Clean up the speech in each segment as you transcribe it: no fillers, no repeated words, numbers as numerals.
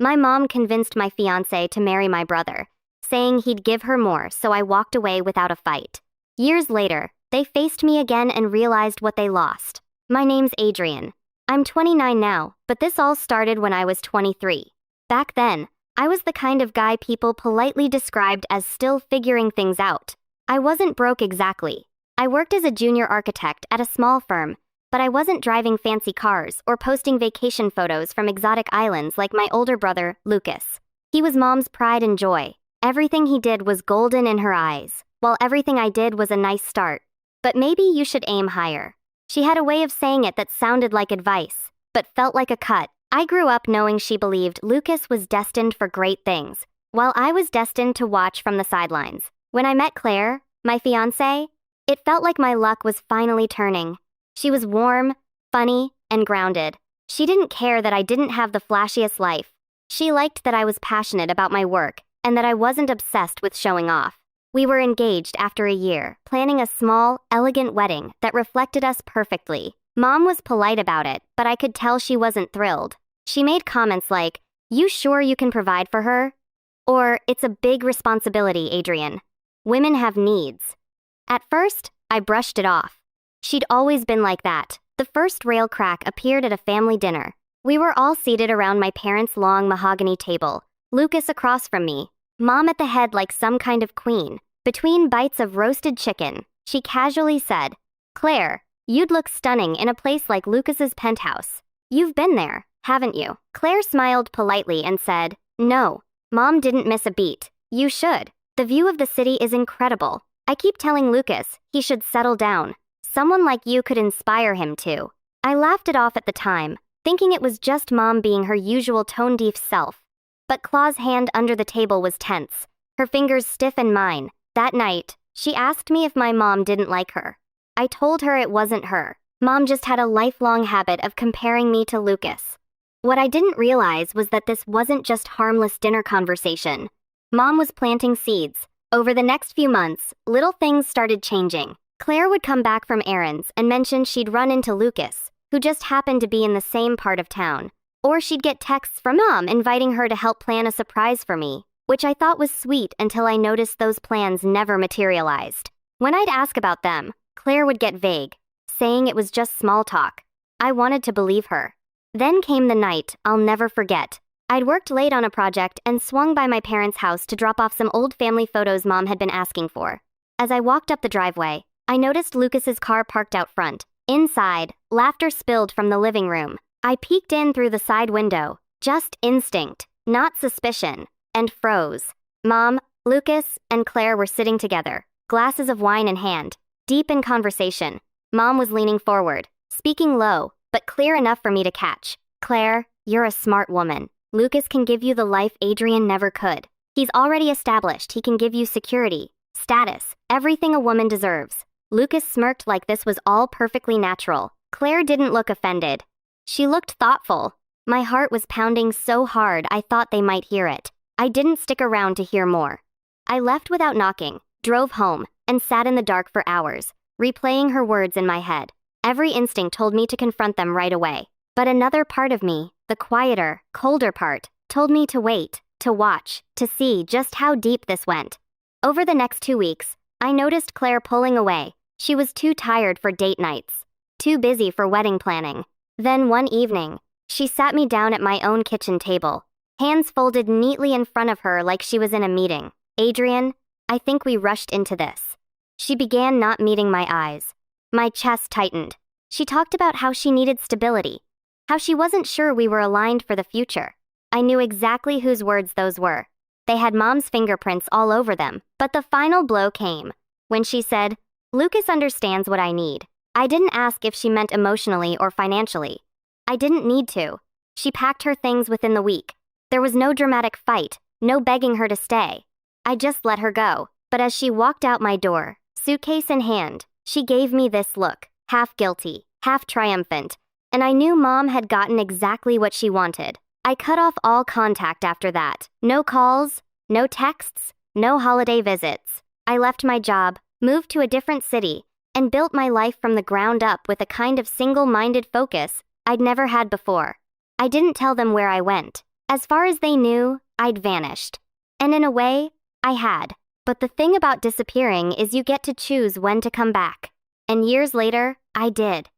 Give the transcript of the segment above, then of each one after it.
My mom convinced my fiancé to marry my brother, saying he'd give her more, so I walked away without a fight. Years later, they faced me again and realized what they lost. My name's Adrian. I'm 29 now, but this all started when I was 23. Back then, I was the kind of guy people politely described as still figuring things out. I wasn't broke exactly. I worked as a junior architect at a small firm, but I wasn't driving fancy cars or posting vacation photos from exotic islands like my older brother, Lucas. He was mom's pride and joy. Everything he did was golden in her eyes, while everything I did was a nice start. But maybe you should aim higher. She had a way of saying it that sounded like advice, but felt like a cut. I grew up knowing she believed Lucas was destined for great things, while I was destined to watch from the sidelines. When I met Claire, my fiancée, it felt like my luck was finally turning. She was warm, funny, and grounded. She didn't care that I didn't have the flashiest life. She liked that I was passionate about my work and that I wasn't obsessed with showing off. We were engaged after a year, planning a small, elegant wedding that reflected us perfectly. Mom was polite about it, but I could tell she wasn't thrilled. She made comments like, "You sure you can provide for her?" Or, "It's a big responsibility, Adrian. Women have needs." At first, I brushed it off. She'd always been like that. The first rail crack appeared at a family dinner. We were all seated around my parents' long mahogany table, Lucas across from me, Mom at the head like some kind of queen. Between bites of roasted chicken, she casually said, "Claire, you'd look stunning in a place like Lucas's penthouse. You've been there, haven't you?" Claire smiled politely and said, "No, Mom didn't miss a beat. You should. The view of the city is incredible. I keep telling Lucas he should settle down. Someone like you could inspire him too." I laughed it off at the time, thinking it was just Mom being her usual tone-deaf self. But Claw's hand under the table was tense, her fingers stiff in mine. That night, she asked me if my mom didn't like her. I told her it wasn't her. Mom just had a lifelong habit of comparing me to Lucas. What I didn't realize was that this wasn't just harmless dinner conversation. Mom was planting seeds. Over the next few months, little things started changing. Claire would come back from errands and mention she'd run into Lucas, who just happened to be in the same part of town. Or she'd get texts from Mom inviting her to help plan a surprise for me, which I thought was sweet until I noticed those plans never materialized. When I'd ask about them, Claire would get vague, saying it was just small talk. I wanted to believe her. Then came the night I'll never forget. I'd worked late on a project and swung by my parents' house to drop off some old family photos Mom had been asking for. As I walked up the driveway, I noticed Lucas's car parked out front. Inside, laughter spilled from the living room. I peeked in through the side window, just instinct, not suspicion, and froze. Mom, Lucas, and Claire were sitting together, glasses of wine in hand, deep in conversation. Mom was leaning forward, speaking low, but clear enough for me to catch. "Claire, you're a smart woman. Lucas can give you the life Adrian never could. He's already established he can give you security, status, everything a woman deserves." Lucas smirked like this was all perfectly natural. Claire didn't look offended. She looked thoughtful. My heart was pounding so hard I thought they might hear it. I didn't stick around to hear more. I left without knocking, drove home, and sat in the dark for hours, replaying her words in my head. Every instinct told me to confront them right away. But another part of me, the quieter, colder part, told me to wait, to watch, to see just how deep this went. Over the next 2 weeks, I noticed Claire pulling away. She was too tired for date nights, too busy for wedding planning. Then one evening, she sat me down at my own kitchen table, hands folded neatly in front of her like she was in a meeting. "Adrian, I think we rushed into this." She began not meeting my eyes. My chest tightened. She talked about how she needed stability, how she wasn't sure we were aligned for the future. I knew exactly whose words those were. They had Mom's fingerprints all over them. But the final blow came when she said, "Lucas understands what I need." I didn't ask if she meant emotionally or financially. I didn't need to. She packed her things within the week. There was no dramatic fight, no begging her to stay. I just let her go. But as she walked out my door, suitcase in hand, she gave me this look, half guilty, half triumphant, and I knew Mom had gotten exactly what she wanted. I cut off all contact after that. No calls, no texts, no holiday visits. I left my job, moved to a different city, and built my life from the ground up with a kind of single-minded focus I'd never had before. I didn't tell them where I went. As far as they knew, I'd vanished. And in a way, I had. But the thing about disappearing is you get to choose when to come back. And years later, I did.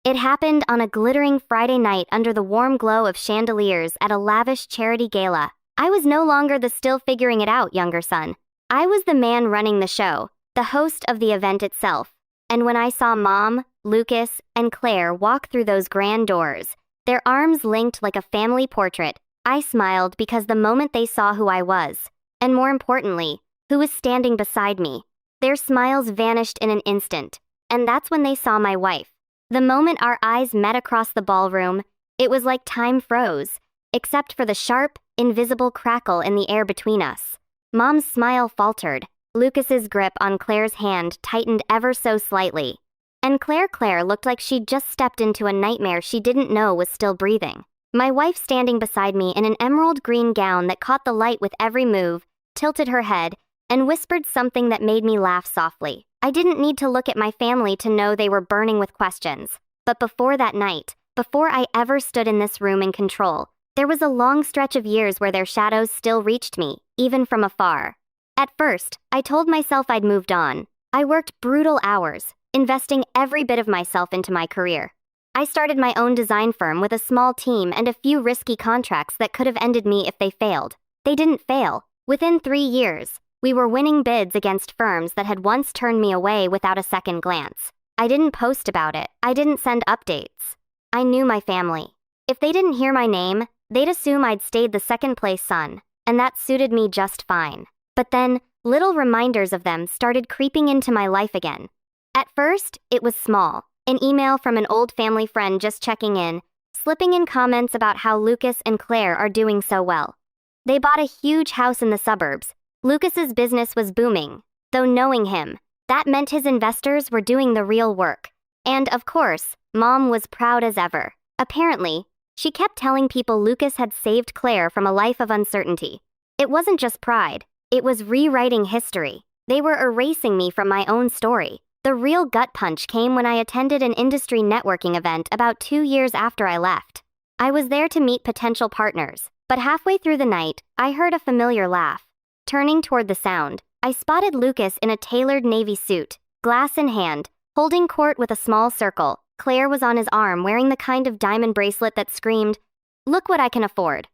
It happened on a glittering Friday night under the warm glow of chandeliers at a lavish charity gala. I was no longer the still figuring it out younger son. I was the man running the show, the host of the event itself. And when I saw Mom, Lucas, and Claire walk through those grand doors, their arms linked like a family portrait, I smiled because the moment they saw who I was, and more importantly, who was standing beside me, their smiles vanished in an instant. And that's when they saw my wife. The moment our eyes met across the ballroom, it was like time froze, except for the sharp, invisible crackle in the air between us. Mom's smile faltered. Lucas's grip on Claire's hand tightened ever so slightly. And Claire looked like she'd just stepped into a nightmare she didn't know was still breathing. My wife standing beside me in an emerald green gown that caught the light with every move, tilted her head, and whispered something that made me laugh softly. I didn't need to look at my family to know they were burning with questions. But before that night, before I ever stood in this room in control, there was a long stretch of years where their shadows still reached me, even from afar. At first, I told myself I'd moved on. I worked brutal hours, investing every bit of myself into my career. I started my own design firm with a small team and a few risky contracts that could have ended me if they failed. They didn't fail. Within 3 years, we were winning bids against firms that had once turned me away without a second glance. I didn't post about it. I didn't send updates. I knew my family. If they didn't hear my name, they'd assume I'd stayed the second-place son, and that suited me just fine. But then, little reminders of them started creeping into my life again. At first, it was small. An email from an old family friend just checking in, slipping in comments about how Lucas and Claire are doing so well. They bought a huge house in the suburbs. Lucas's business was booming, though knowing him, that meant his investors were doing the real work. And, of course, Mom was proud as ever. Apparently, she kept telling people Lucas had saved Claire from a life of uncertainty. It wasn't just pride. It was rewriting history. They were erasing me from my own story. The real gut punch came when I attended an industry networking event about 2 years after I left. I was there to meet potential partners, but halfway through the night, I heard a familiar laugh. Turning toward the sound, I spotted Lucas in a tailored navy suit, glass in hand, holding court with a small circle. Claire was on his arm wearing the kind of diamond bracelet that screamed, "Look what I can afford."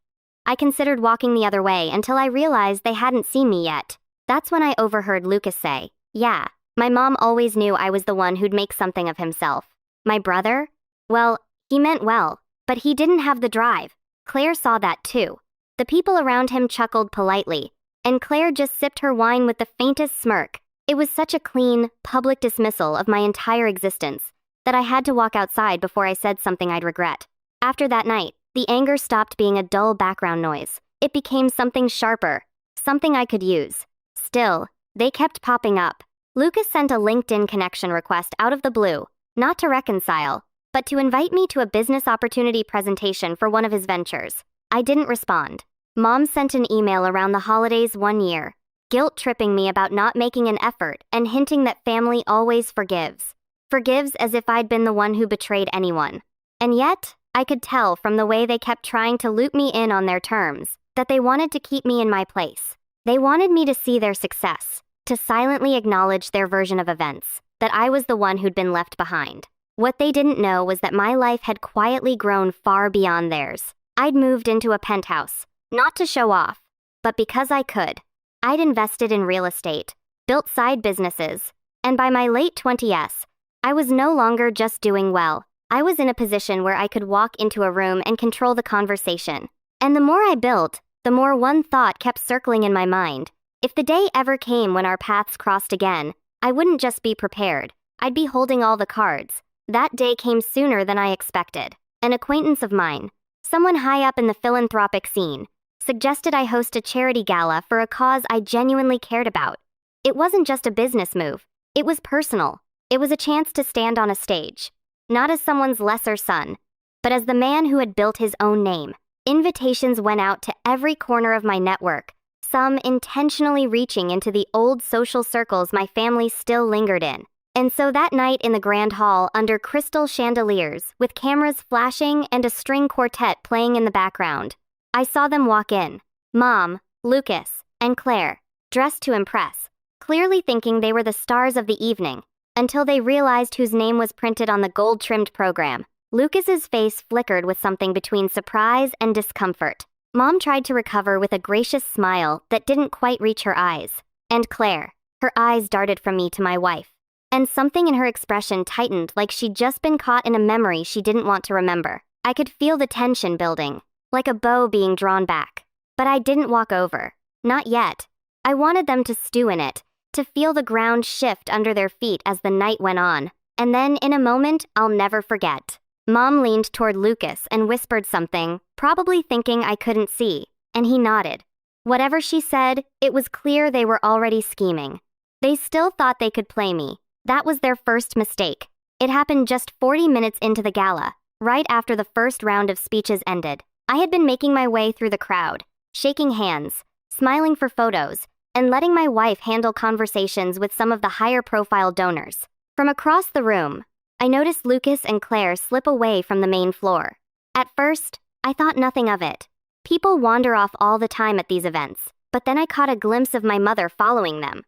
I considered walking the other way until I realized they hadn't seen me yet. That's when I overheard Lucas say, "Yeah, my mom always knew I was the one who'd make something of himself." My brother? Well, he meant well, but he didn't have the drive. Claire saw that too. The people around him chuckled politely, and Claire just sipped her wine with the faintest smirk. It was such a clean, public dismissal of my entire existence that I had to walk outside before I said something I'd regret. After that night, the anger stopped being a dull background noise. It became something sharper, something I could use. Still, they kept popping up. Lucas sent a LinkedIn connection request out of the blue, not to reconcile, but to invite me to a business opportunity presentation for one of his ventures. I didn't respond. Mom sent an email around the holidays one year, guilt-tripping me about not making an effort and hinting that family always forgives. Forgives as if I'd been the one who betrayed anyone. And yet, I could tell from the way they kept trying to loop me in on their terms that they wanted to keep me in my place. They wanted me to see their success, to silently acknowledge their version of events, that I was the one who'd been left behind. What they didn't know was that my life had quietly grown far beyond theirs. I'd moved into a penthouse, not to show off, but because I could. I'd invested in real estate, built side businesses, and by my late 20s, I was no longer just doing well. I was in a position where I could walk into a room and control the conversation. And the more I built, the more one thought kept circling in my mind. If the day ever came when our paths crossed again, I wouldn't just be prepared. I'd be holding all the cards. That day came sooner than I expected. An acquaintance of mine, someone high up in the philanthropic scene, suggested I host a charity gala for a cause I genuinely cared about. It wasn't just a business move. It was personal. It was a chance to stand on a stage, not as someone's lesser son, but as the man who had built his own name. Invitations went out to every corner of my network, some intentionally reaching into the old social circles my family still lingered in. And so that night in the grand hall under crystal chandeliers, with cameras flashing and a string quartet playing in the background, I saw them walk in. Mom, Lucas, and Claire, dressed to impress, clearly thinking they were the stars of the evening, until they realized whose name was printed on the gold-trimmed program. Lucas's face flickered with something between surprise and discomfort. Mom tried to recover with a gracious smile that didn't quite reach her eyes. And Claire, her eyes darted from me to my wife. And something in her expression tightened like she'd just been caught in a memory she didn't want to remember. I could feel the tension building, like a bow being drawn back. But I didn't walk over. Not yet. I wanted them to stew in it, to feel the ground shift under their feet as the night went on. And then, in a moment I'll never forget, Mom leaned toward Lucas and whispered something, probably thinking I couldn't see, and he nodded. Whatever she said, it was clear they were already scheming. They still thought they could play me. That was their first mistake. It happened just 40 minutes into the gala, right after the first round of speeches ended. I had been making my way through the crowd, shaking hands, smiling for photos, and letting my wife handle conversations with some of the higher-profile donors. From across the room, I noticed Lucas and Claire slip away from the main floor. At first, I thought nothing of it. People wander off all the time at these events, but then I caught a glimpse of my mother following them.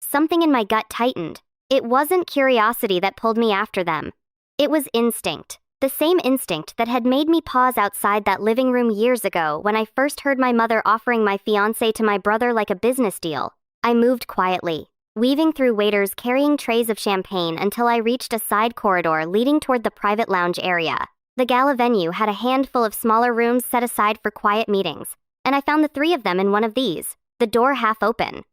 Something in my gut tightened. It wasn't curiosity that pulled me after them. It was instinct. The same instinct that had made me pause outside that living room years ago when I first heard my mother offering my fiancé to my brother like a business deal. I moved quietly, weaving through waiters carrying trays of champagne until I reached a side corridor leading toward the private lounge area. The gala venue had a handful of smaller rooms set aside for quiet meetings, and I found the three of them in one of these, the door half open.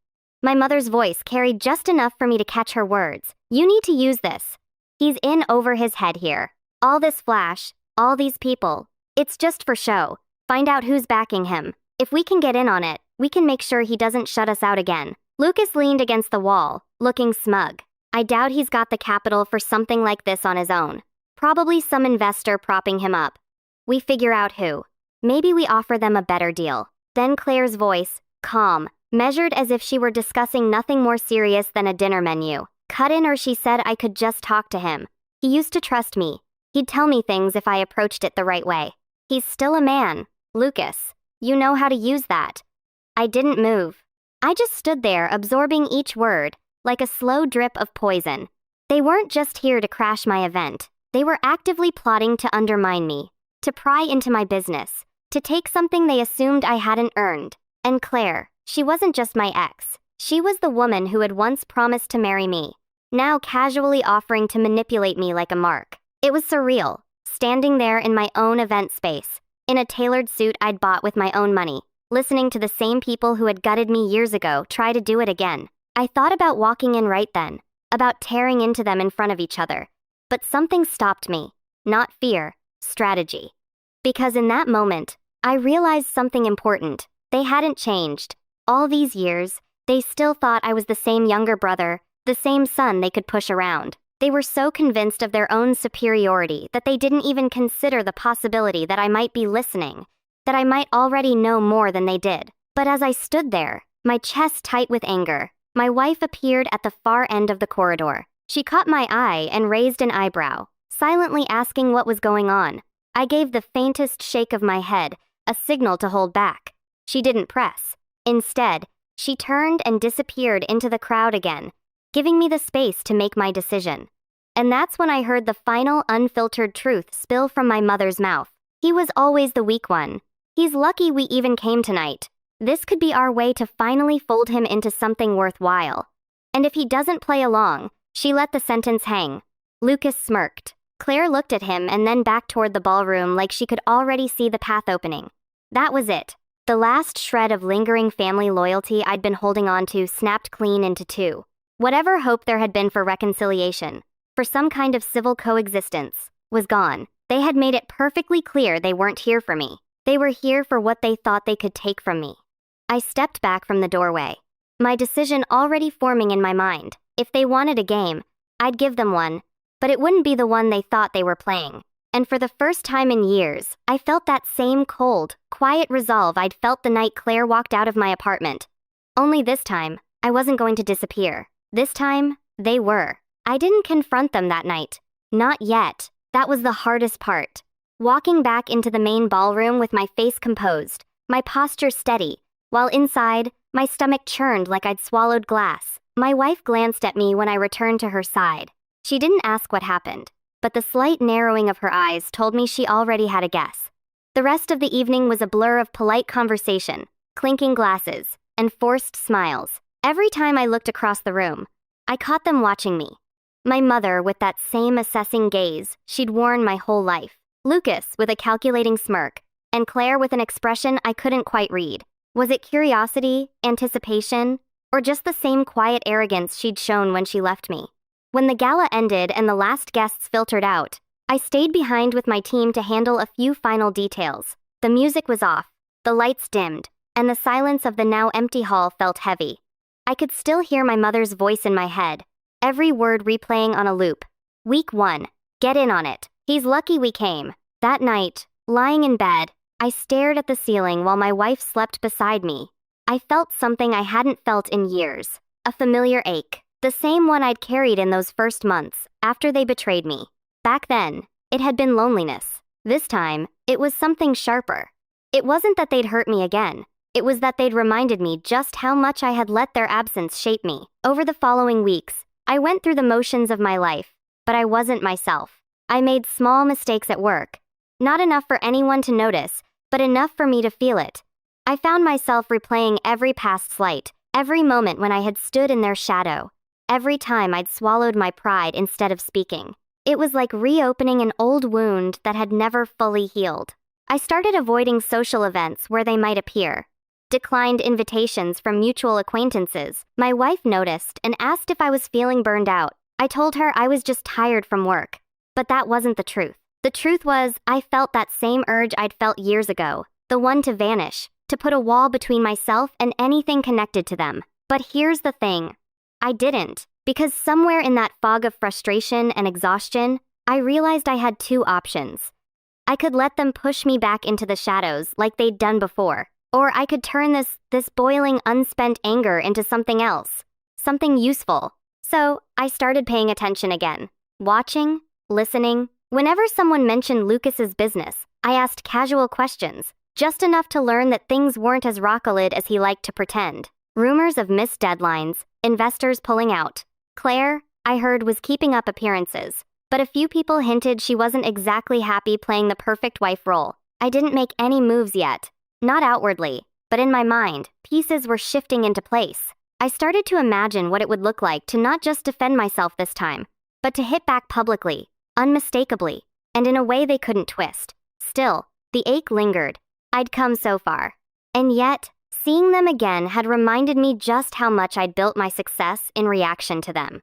My mother's voice carried just enough for me to catch her words. "You need to use this. He's in over his head here. All this flash, all these people, it's just for show. Find out who's backing him. If we can get in on it, we can make sure he doesn't shut us out again." Lucas leaned against the wall, looking smug. I doubt he's got the capital for something like this on his own. Probably some investor propping him up. We figure out who. Maybe we offer them a better deal. Then Claire's voice, calm, measured as if she were discussing nothing more serious than a dinner menu, cut in, or she said I could just talk to him. He used to trust me. He'd tell me things if I approached it the right way. He's still a man, Lucas. You know how to use that. I didn't move. I just stood there absorbing each word, like a slow drip of poison. They weren't just here to crash my event. They were actively plotting to undermine me, to pry into my business, to take something they assumed I hadn't earned. And Claire, she wasn't just my ex. She was the woman who had once promised to marry me, now casually offering to manipulate me like a mark. It was surreal, standing there in my own event space, in a tailored suit I'd bought with my own money, listening to the same people who had gutted me years ago try to do it again. I thought about walking in right then, about tearing into them in front of each other. But something stopped me. Not fear, strategy. Because in that moment, I realized something important. They hadn't changed. All these years, they still thought I was the same younger brother, the same son they could push around. They were so convinced of their own superiority that they didn't even consider the possibility that I might be listening, that I might already know more than they did. But as I stood there, my chest tight with anger, my wife appeared at the far end of the corridor. She caught my eye and raised an eyebrow, silently asking what was going on. I gave the faintest shake of my head, a signal to hold back. She didn't press. Instead, she turned and disappeared into the crowd again, giving me the space to make my decision. And that's when I heard the final unfiltered truth spill from my mother's mouth. He was always the weak one. He's lucky we even came tonight. This could be our way to finally fold him into something worthwhile. And if he doesn't play along, she let the sentence hang. Lucas smirked. Claire looked at him and then back toward the ballroom like she could already see the path opening. That was it. The last shred of lingering family loyalty I'd been holding on to snapped clean into two. Whatever hope there had been for reconciliation, for some kind of civil coexistence, was gone. They had made it perfectly clear they weren't here for me. They were here for what they thought they could take from me. I stepped back from the doorway, my decision already forming in my mind. If they wanted a game, I'd give them one, but it wouldn't be the one they thought they were playing. And for the first time in years, I felt that same cold, quiet resolve I'd felt the night Claire walked out of my apartment. Only this time, I wasn't going to disappear. This time, they were. I didn't confront them that night. Not yet. That was the hardest part. Walking back into the main ballroom with my face composed, my posture steady, while inside, my stomach churned like I'd swallowed glass. My wife glanced at me when I returned to her side. She didn't ask what happened, but the slight narrowing of her eyes told me she already had a guess. The rest of the evening was a blur of polite conversation, clinking glasses, and forced smiles. Every time I looked across the room, I caught them watching me. My mother with that same assessing gaze she'd worn my whole life. Lucas with a calculating smirk, and Claire with an expression I couldn't quite read. Was it curiosity, anticipation, or just the same quiet arrogance she'd shown when she left me? When the gala ended and the last guests filtered out, I stayed behind with my team to handle a few final details. The music was off, the lights dimmed, and the silence of the now empty hall felt heavy. I could still hear my mother's voice in my head, every word replaying on a loop. Week 1. Get in on it. He's lucky we came. That night, lying in bed, I stared at the ceiling while my wife slept beside me. I felt something I hadn't felt in years. A familiar ache. The same one I'd carried in those first months, after they betrayed me. Back then, it had been loneliness. This time, it was something sharper. It wasn't that they'd hurt me again. It was that they'd reminded me just how much I had let their absence shape me. Over the following weeks, I went through the motions of my life, but I wasn't myself. I made small mistakes at work. Not enough for anyone to notice, but enough for me to feel it. I found myself replaying every past slight, every moment when I had stood in their shadow, every time I'd swallowed my pride instead of speaking. It was like reopening an old wound that had never fully healed. I started avoiding social events where they might appear. Declined invitations from mutual acquaintances. My wife noticed and asked if I was feeling burned out. I told her I was just tired from work. But that wasn't the truth. The truth was, I felt that same urge I'd felt years ago, the one to vanish, to put a wall between myself and anything connected to them. But here's the thing. I didn't. Because somewhere in that fog of frustration and exhaustion, I realized I had two options. I could let them push me back into the shadows like they'd done before, or I could turn this boiling, unspent anger into something else, something useful. So I started paying attention again, watching, listening. Whenever someone mentioned Lucas's business, I asked casual questions, just enough to learn that things weren't as rock-solid as he liked to pretend. Rumors of missed deadlines, investors pulling out. Claire, I heard, was keeping up appearances, but a few people hinted she wasn't exactly happy playing the perfect wife role. I didn't make any moves yet. Not outwardly, but in my mind, pieces were shifting into place. I started to imagine what it would look like to not just defend myself this time, but to hit back publicly, unmistakably, and in a way they couldn't twist. Still, the ache lingered. I'd come so far. And yet, seeing them again had reminded me just how much I'd built my success in reaction to them.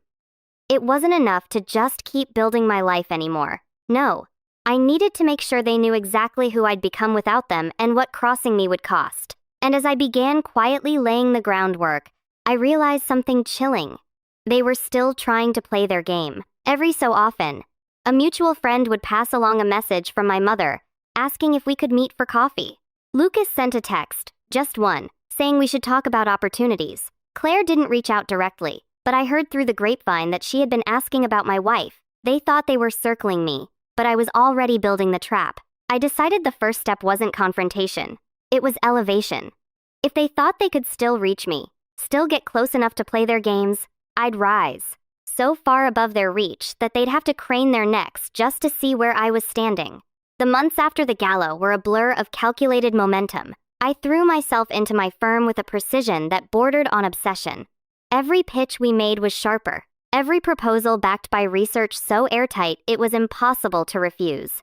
It wasn't enough to just keep building my life anymore. No, I needed to make sure they knew exactly who I'd become without them and what crossing me would cost. And as I began quietly laying the groundwork, I realized something chilling. They were still trying to play their game. Every so often, a mutual friend would pass along a message from my mother, asking if we could meet for coffee. Lucas sent a text, just one, saying we should talk about opportunities. Claire didn't reach out directly, but I heard through the grapevine that she had been asking about my wife. They thought they were circling me, but I was already building the trap. I decided the first step wasn't confrontation. It was elevation. If they thought they could still reach me, still get close enough to play their games, I'd rise. So far above their reach that they'd have to crane their necks just to see where I was standing. The months after the gala were a blur of calculated momentum. I threw myself into my firm with a precision that bordered on obsession. Every pitch we made was sharper. Every proposal backed by research so airtight it was impossible to refuse.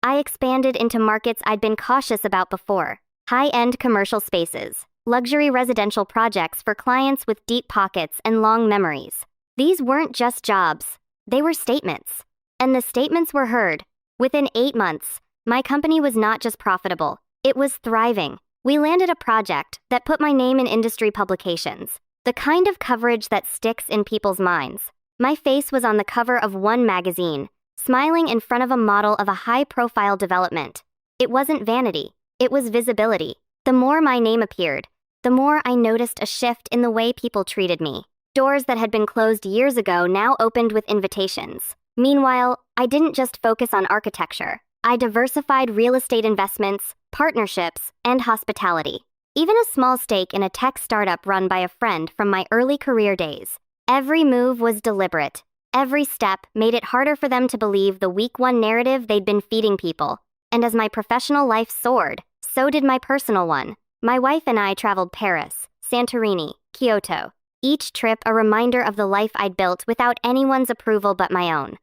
I expanded into markets I'd been cautious about before. High-end commercial spaces, luxury residential projects for clients with deep pockets and long memories. These weren't just jobs, they were statements. And the statements were heard. Within 8 months, my company was not just profitable, it was thriving. We landed a project that put my name in industry publications, the kind of coverage that sticks in people's minds. My face was on the cover of one magazine, smiling in front of a model of a high-profile development. It wasn't vanity, it was visibility. The more my name appeared, the more I noticed a shift in the way people treated me. Doors that had been closed years ago now opened with invitations. Meanwhile, I didn't just focus on architecture. I diversified real estate investments, partnerships, and hospitality. Even a small stake in a tech startup run by a friend from my early career days. Every move was deliberate. Every step made it harder for them to believe the week one narrative they'd been feeding people. And as my professional life soared, so did my personal one. My wife and I traveled Paris, Santorini, Kyoto. Each trip a reminder of the life I'd built without anyone's approval but my own.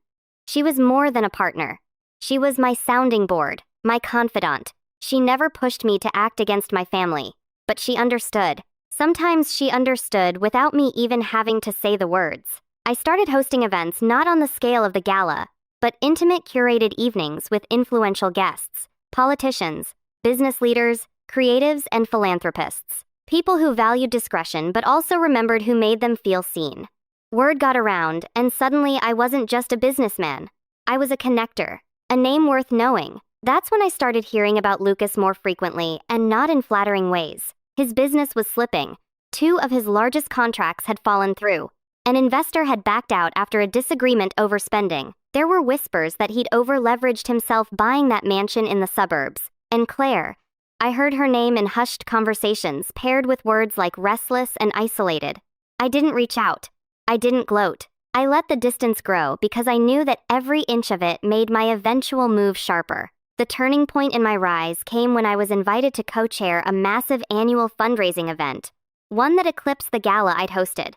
She was more than a partner. She was my sounding board, my confidant. She never pushed me to act against my family, but she understood. Sometimes she understood without me even having to say the words. I started hosting events not on the scale of the gala, but intimate curated evenings with influential guests, politicians, business leaders, creatives, and philanthropists. People who valued discretion but also remembered who made them feel seen. Word got around, and suddenly I wasn't just a businessman. I was a connector, a name worth knowing. That's when I started hearing about Lucas more frequently, and not in flattering ways. His business was slipping. 2 of his largest contracts had fallen through. An investor had backed out after a disagreement over spending. There were whispers that he'd over-leveraged himself buying that mansion in the suburbs. And Claire, I heard her name in hushed conversations paired with words like restless and isolated. I didn't reach out. I didn't gloat. I let the distance grow because I knew that every inch of it made my eventual move sharper. The turning point in my rise came when I was invited to co-chair a massive annual fundraising event, one that eclipsed the gala I'd hosted.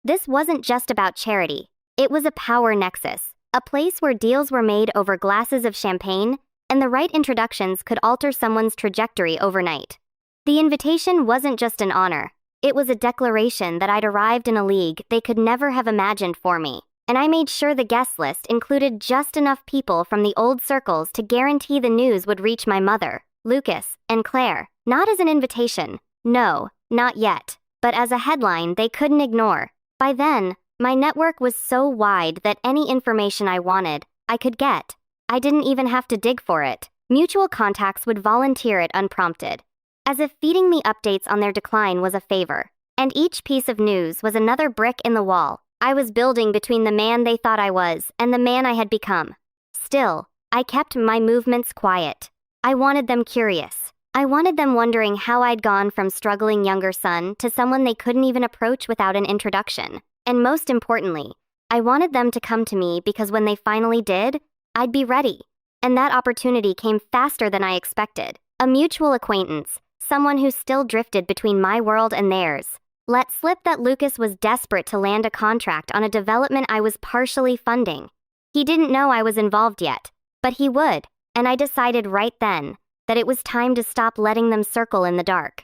This wasn't just about charity. It was a power nexus, a place where deals were made over glasses of champagne, and the right introductions could alter someone's trajectory overnight. The invitation wasn't just an honor. It was a declaration that I'd arrived in a league they could never have imagined for me. And I made sure the guest list included just enough people from the old circles to guarantee the news would reach my mother, Lucas, and Claire, not as an invitation, no, not yet, but as a headline they couldn't ignore. By then, my network was so wide that any information I wanted, I could get. I didn't even have to dig for it. Mutual contacts would volunteer it unprompted, as if feeding me updates on their decline was a favor. And each piece of news was another brick in the wall I was building between the man they thought I was and the man I had become. Still, I kept my movements quiet. I wanted them curious. I wanted them wondering how I'd gone from struggling younger son to someone they couldn't even approach without an introduction. And most importantly, I wanted them to come to me because when they finally did, I'd be ready. And that opportunity came faster than I expected. A mutual acquaintance, someone who still drifted between my world and theirs, let slip that Lucas was desperate to land a contract on a development I was partially funding. He didn't know I was involved yet, but he would, and I decided right then that it was time to stop letting them circle in the dark.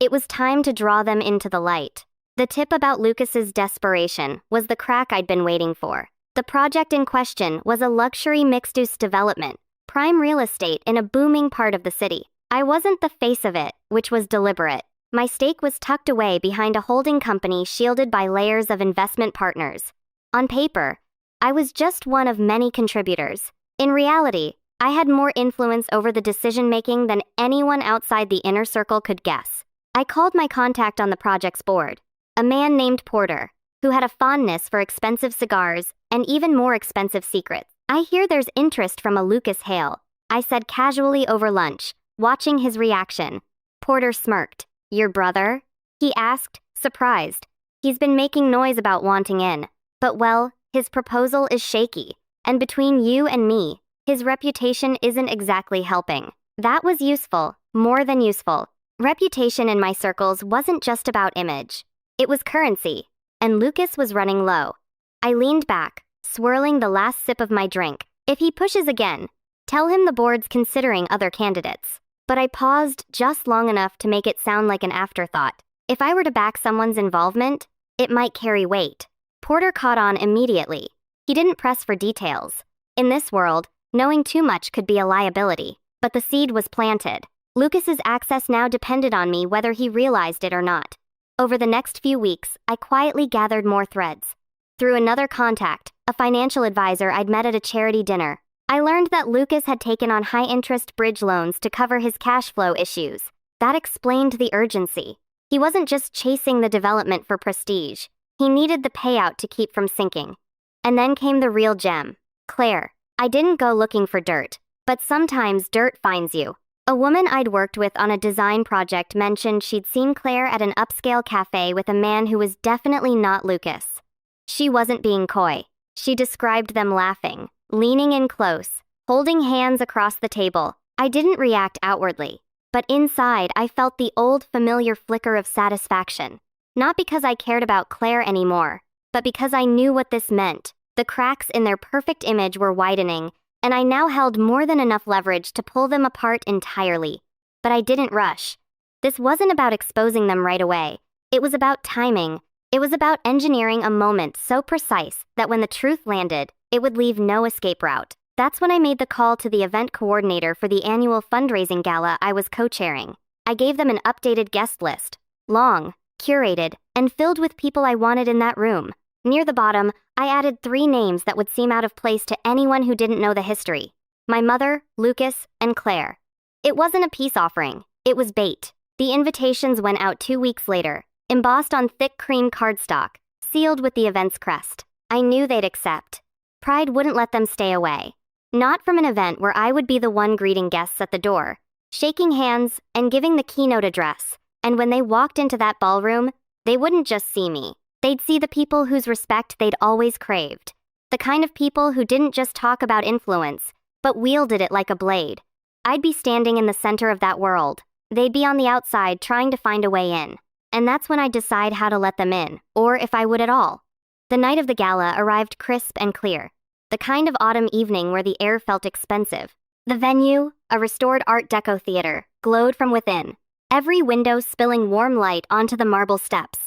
It was time to draw them into the light. The tip about Lucas's desperation was the crack I'd been waiting for. The project in question was a luxury mixed-use development, prime real estate in a booming part of the city. I wasn't the face of it, which was deliberate. My stake was tucked away behind a holding company shielded by layers of investment partners. On paper, I was just one of many contributors. In reality, I had more influence over the decision-making than anyone outside the inner circle could guess. I called my contact on the project's board, a man named Porter, who had a fondness for expensive cigars and even more expensive secrets. I hear there's interest from a Lucas Hale, I said casually over lunch, watching his reaction. Porter smirked. Your brother? He asked, surprised. He's been making noise about wanting in, but well, his proposal is shaky, and between you and me, his reputation isn't exactly helping. That was useful, more than useful. Reputation in my circles wasn't just about image. It was currency, and Lucas was running low. I leaned back, swirling the last sip of my drink. If he pushes again, tell him the board's considering other candidates. But I paused just long enough to make it sound like an afterthought. If I were to back someone's involvement, it might carry weight. Porter caught on immediately. He didn't press for details. In this world, knowing too much could be a liability, but the seed was planted. Lucas's access now depended on me whether he realized it or not. Over the next few weeks, I quietly gathered more threads. Through another contact, a financial advisor I'd met at a charity dinner, I learned that Lucas had taken on high-interest bridge loans to cover his cash flow issues. That explained the urgency. He wasn't just chasing the development for prestige. He needed the payout to keep from sinking. And then came the real gem. Claire. I didn't go looking for dirt, but sometimes dirt finds you. A woman I'd worked with on a design project mentioned she'd seen Claire at an upscale cafe with a man who was definitely not Lucas. She wasn't being coy. She described them laughing, leaning in close, holding hands across the table. I didn't react outwardly, but inside I felt the old familiar flicker of satisfaction. Not because I cared about Claire anymore, but because I knew what this meant. The cracks in their perfect image were widening, and I now held more than enough leverage to pull them apart entirely. But I didn't rush. This wasn't about exposing them right away. It was about timing. It was about engineering a moment so precise that when the truth landed, it would leave no escape route. That's when I made the call to the event coordinator for the annual fundraising gala I was co-chairing. I gave them an updated guest list. Long, curated, and filled with people I wanted in that room. Near the bottom, I added 3 names that would seem out of place to anyone who didn't know the history. My mother, Lucas, and Claire. It wasn't a peace offering. It was bait. The invitations went out 2 weeks later, embossed on thick cream cardstock, sealed with the event's crest. I knew they'd accept. Pride wouldn't let them stay away. Not from an event where I would be the one greeting guests at the door, shaking hands and giving the keynote address. And when they walked into that ballroom, they wouldn't just see me. They'd see the people whose respect they'd always craved. The kind of people who didn't just talk about influence, but wielded it like a blade. I'd be standing in the center of that world. They'd be on the outside trying to find a way in. And that's when I'd decide how to let them in, or if I would at all. The night of the gala arrived crisp and clear. The kind of autumn evening where the air felt expensive. The venue, a restored Art Deco theater, glowed from within, every window spilling warm light onto the marble steps.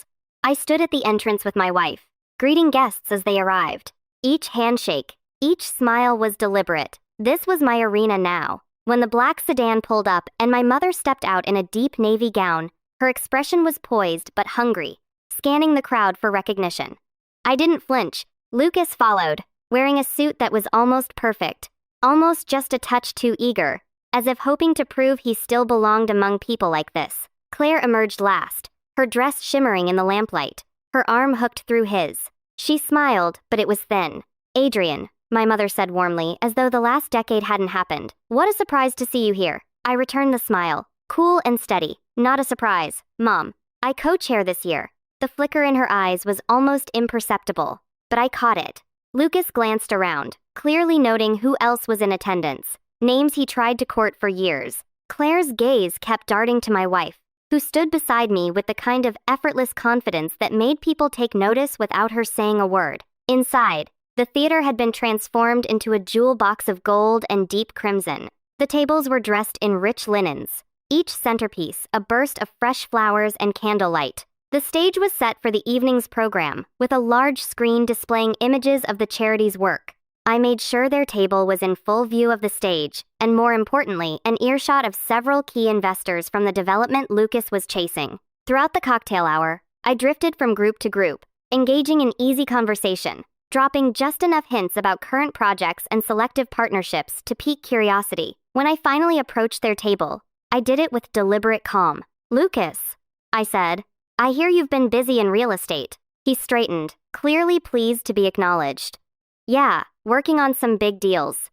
I stood at the entrance with my wife, greeting guests as they arrived. Each handshake, each smile was deliberate. This was my arena now. When the black sedan pulled up and my mother stepped out in a deep navy gown, her expression was poised but hungry, scanning the crowd for recognition. I didn't flinch. Lucas followed, wearing a suit that was almost perfect, almost just a touch too eager, as if hoping to prove he still belonged among people like this. Claire emerged last, her dress shimmering in the lamplight, her arm hooked through his. She smiled, but it was thin. "Adrian," my mother said warmly, as though the last decade hadn't happened. "What a surprise to see you here." I returned the smile, cool and steady. "Not a surprise, Mom. I co-chair this year." The flicker in her eyes was almost imperceptible, but I caught it. Lucas glanced around, clearly noting who else was in attendance, names he tried to court for years. Claire's gaze kept darting to my wife, who stood beside me with the kind of effortless confidence that made people take notice without her saying a word. Inside, the theater had been transformed into a jewel box of gold and deep crimson. The tables were dressed in rich linens, each centerpiece a burst of fresh flowers and candlelight. The stage was set for the evening's program, with a large screen displaying images of the charity's work. I made sure their table was in full view of the stage, and more importantly, an earshot of several key investors from the development Lucas was chasing. Throughout the cocktail hour, I drifted from group to group, engaging in easy conversation, dropping just enough hints about current projects and selective partnerships to pique curiosity. When I finally approached their table, I did it with deliberate calm. "Lucas," I said, "I hear you've been busy in real estate." He straightened, clearly pleased to be acknowledged. "Yeah, working on some big deals.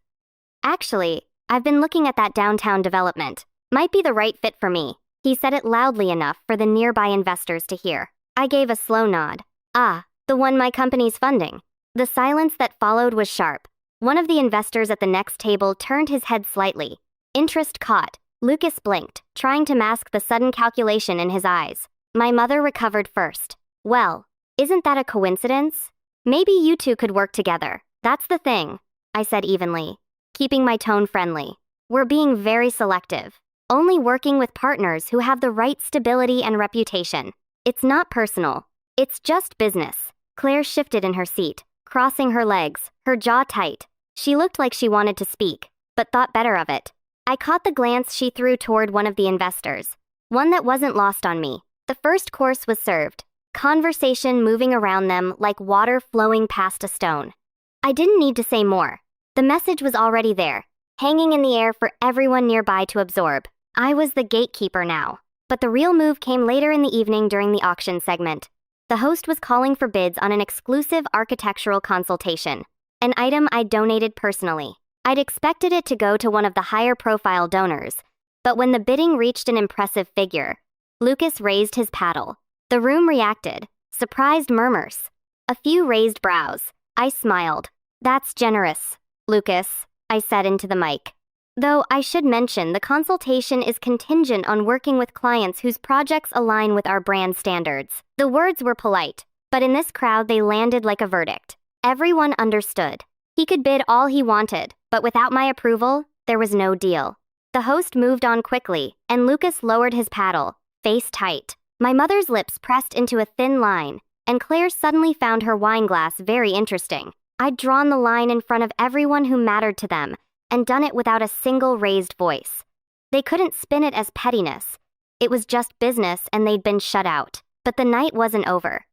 Actually, I've been looking at that downtown development. Might be the right fit for me." He said it loudly enough for the nearby investors to hear. I gave a slow nod. "Ah, the one my company's funding." The silence that followed was sharp. One of the investors at the next table turned his head slightly. Interest caught. Lucas blinked, trying to mask the sudden calculation in his eyes. My mother recovered first. "Well, isn't that a coincidence? Maybe you two could work together. That's the thing," I said evenly, keeping my tone friendly. "We're being very selective, only working with partners who have the right stability and reputation. It's not personal. It's just business." Claire shifted in her seat, crossing her legs, her jaw tight. She looked like she wanted to speak, but thought better of it. I caught the glance she threw toward one of the investors, one that wasn't lost on me. The first course was served, conversation moving around them like water flowing past a stone. I didn't need to say more. The message was already there, hanging in the air for everyone nearby to absorb. I was the gatekeeper now. But the real move came later in the evening during the auction segment. The host was calling for bids on an exclusive architectural consultation, an item I'd donated personally. I'd expected it to go to one of the higher-profile donors, But when the bidding reached an impressive figure, Lucas raised his paddle. The room reacted, surprised murmurs, a few raised brows. I smiled. "That's generous, Lucas," I said into the mic. "Though I should mention the consultation is contingent on working with clients whose projects align with our brand standards." The words were polite, but in this crowd they landed like a verdict. Everyone understood. He could bid all he wanted, but without my approval, there was no deal. The host moved on quickly, and Lucas lowered his paddle, face tight. My mother's lips pressed into a thin line, and Claire suddenly found her wine glass very interesting. I'd drawn the line in front of everyone who mattered to them, and done it without a single raised voice. They couldn't spin it as pettiness. It was just business and they'd been shut out. But the night wasn't over.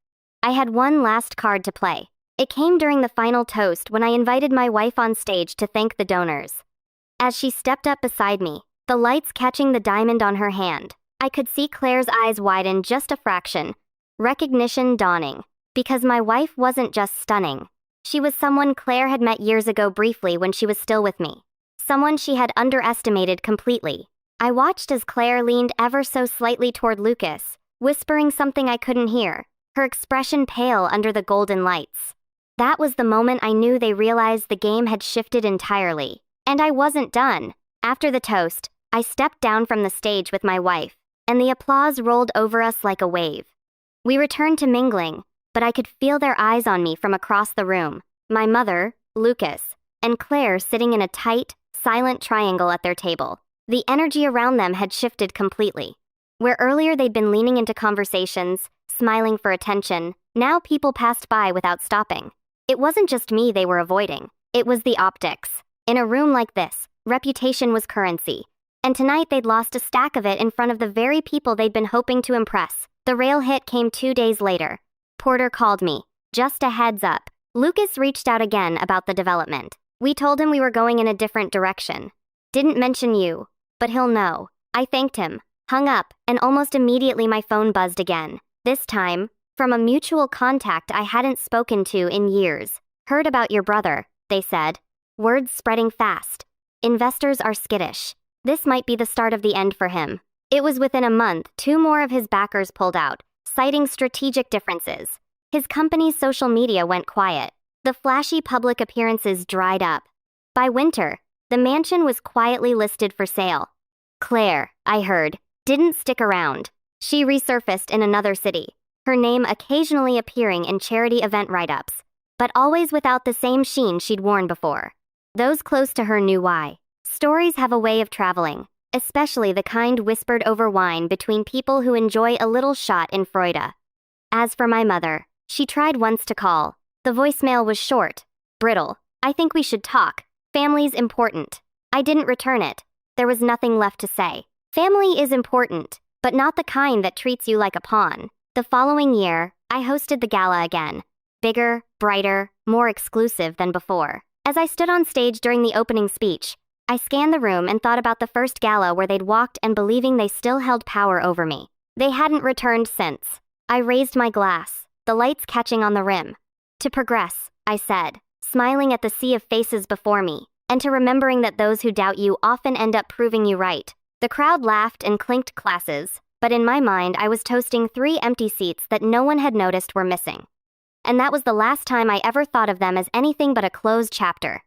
I had one last card to play. It came during the final toast when I invited my wife on stage to thank the donors. As she stepped up beside me, the lights catching the diamond on her hand, I could see Claire's eyes widen just a fraction. Recognition dawning. Because my wife wasn't just stunning. She was someone Claire had met years ago briefly when she was still with me. Someone she had underestimated completely. I watched as Claire leaned ever so slightly toward Lucas, whispering something I couldn't hear, her expression pale under the golden lights. That was the moment I knew they realized the game had shifted entirely. And I wasn't done. After the toast, I stepped down from the stage with my wife, and the applause rolled over us like a wave. We returned to mingling, but I could feel their eyes on me from across the room. My mother, Lucas, and Claire sitting in a tight, silent triangle at their table. The energy around them had shifted completely. Where earlier they'd been leaning into conversations, smiling for attention, now people passed by without stopping. It wasn't just me they were avoiding. It was the optics. In a room like this, reputation was currency. And tonight they'd lost a stack of it in front of the very people they'd been hoping to impress. The rail hit came 2 days later. Porter called me. "Just a heads up. Lucas reached out again about the development. We told him we were going in a different direction. Didn't mention you, but he'll know." I thanked him, hung up, and almost immediately my phone buzzed again. This time, from a mutual contact I hadn't spoken to in years. "Heard about your brother," they said. Words spreading fast. "Investors are skittish. This might be the start of the end for him." It was within a month 2 more of his backers pulled out, citing strategic differences. His company's social media went quiet. The flashy public appearances dried up. By winter, the mansion was quietly listed for sale. Claire, I heard, didn't stick around. She resurfaced in another city, her name occasionally appearing in charity event write-ups, but always without the same sheen she'd worn before. Those close to her knew why. Stories have a way of traveling, especially the kind whispered over wine between people who enjoy a little shot in Freude. As for my mother, she tried once to call. The voicemail was short, brittle. "I think we should talk. Family's important." I didn't return it. There was nothing left to say. Family is important, but not the kind that treats you like a pawn. The following year, I hosted the gala again. Bigger, brighter, more exclusive than before. As I stood on stage during the opening speech, I scanned the room and thought about the first gala where they'd walked and believing they still held power over me. They hadn't returned since. I raised my glass, the lights catching on the rim. "To progress," I said, smiling at the sea of faces before me, and to remembering that those who doubt you often end up proving you right. The crowd laughed and clinked glasses, but in my mind I was toasting 3 empty seats that no one had noticed were missing. And that was the last time I ever thought of them as anything but a closed chapter.